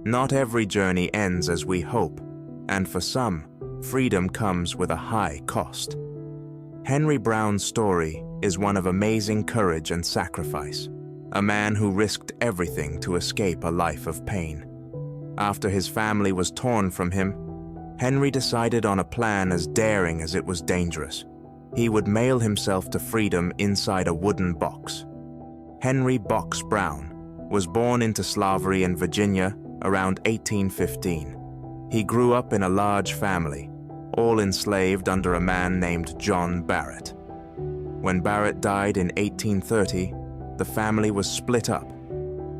Not every journey ends as we hope, and for some, freedom comes with a high cost. Henry Brown's story is one of amazing courage and sacrifice, a man who risked everything to escape a life of pain. After his family was torn from him, Henry decided on a plan as daring as it was dangerous. He would mail himself to freedom inside a wooden box. Henry Box Brown was born into slavery in Virginia around 1815. He grew up in a large family, all enslaved under a man named John Barrett. When Barrett died in 1830, the family was split up.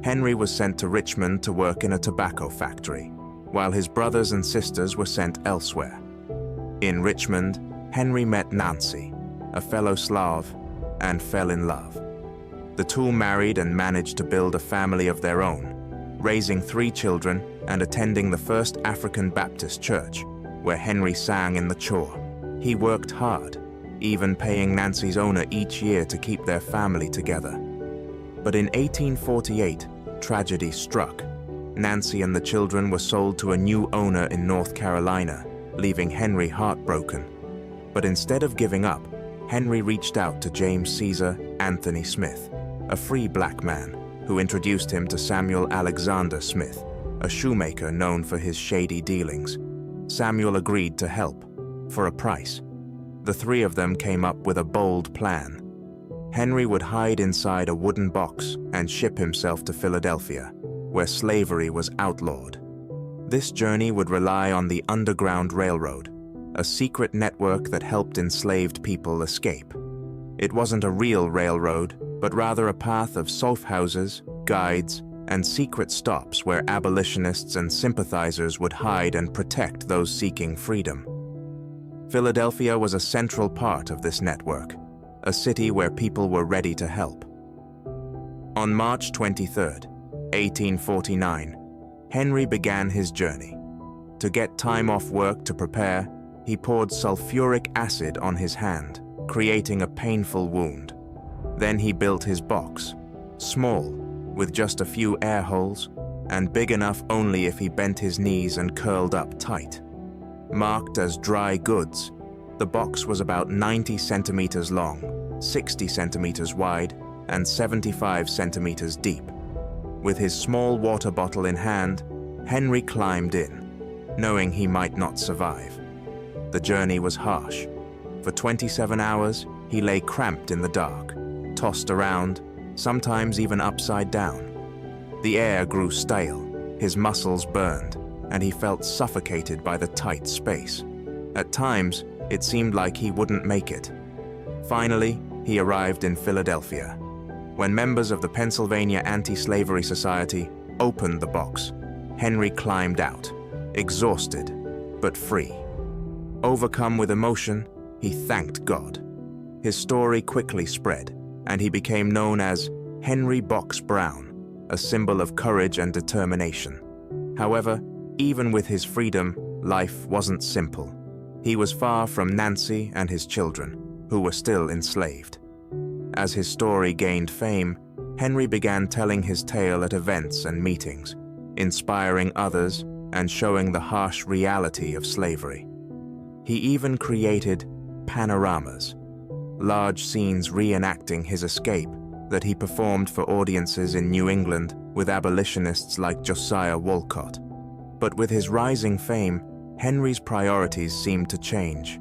Henry was sent to Richmond to work in a tobacco factory, while his brothers and sisters were sent elsewhere. In Richmond, Henry met Nancy, a fellow Slav, and fell in love. The two married and managed to build a family of their own, raising 3 children and attending the First African Baptist Church, where Henry sang in the choir. He worked hard, even paying Nancy's owner each year to keep their family together. But in 1848, tragedy struck. Nancy and the children were sold to a new owner in North Carolina, leaving Henry heartbroken. But instead of giving up, Henry reached out to James Caesar Anthony Smith, a free black man, who introduced him to Samuel Alexander Smith, a shoemaker known for his shady dealings. Samuel agreed to help, for a price. The 3 of them came up with a bold plan. Henry would hide inside a wooden box and ship himself to Philadelphia, where slavery was outlawed. This journey would rely on the Underground Railroad, a secret network that helped enslaved people escape. It wasn't a real railroad, but rather a path of safe houses, guides, and secret stops where abolitionists and sympathizers would hide and protect those seeking freedom. Philadelphia was a central part of this network, a city where people were ready to help. On March 23, 1849, Henry began his journey. To get time off work to prepare, he poured sulfuric acid on his hand, creating a painful wound. Then he built his box, small, with just a few air holes, and big enough only if he bent his knees and curled up tight. Marked as dry goods, the box was about 90 centimeters long, 60 centimeters wide, and 75 centimeters deep. With his small water bottle in hand, Henry climbed in, knowing he might not survive. The journey was harsh. For 27 hours, he lay cramped in the dark, tossed around, sometimes even upside down. The air grew stale, his muscles burned, and he felt suffocated by the tight space. At times, it seemed like he wouldn't make it. Finally, he arrived in Philadelphia. When members of the Pennsylvania Anti-Slavery Society opened the box, Henry climbed out, exhausted, but free. Overcome with emotion, he thanked God. His story quickly spread, and he became known as Henry Box Brown, a symbol of courage and determination. However, even with his freedom, life wasn't simple. He was far from Nancy and his children, who were still enslaved. As his story gained fame, Henry began telling his tale at events and meetings, inspiring others and showing the harsh reality of slavery. He even created panoramas, large scenes reenacting his escape that he performed for audiences in New England with abolitionists like Josiah Walcott. But with his rising fame, Henry's priorities seemed to change.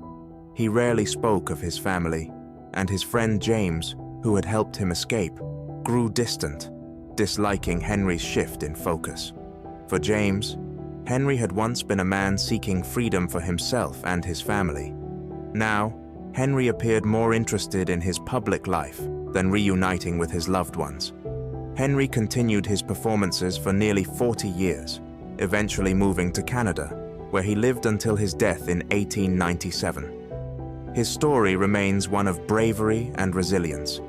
He rarely spoke of his family, and his friend James, who had helped him escape, grew distant, disliking Henry's shift in focus. For James, Henry had once been a man seeking freedom for himself and his family. Now, Henry appeared more interested in his public life than reuniting with his loved ones. Henry continued his performances for nearly 40 years, eventually moving to Canada, where he lived until his death in 1897. His story remains one of bravery and resilience,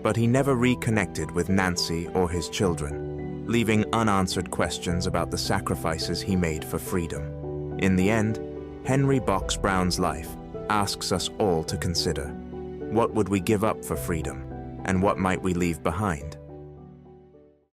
but he never reconnected with Nancy or his children, leaving unanswered questions about the sacrifices he made for freedom. In the end, Henry Box Brown's life asks us all to consider: what would we give up for freedom, and what might we leave behind?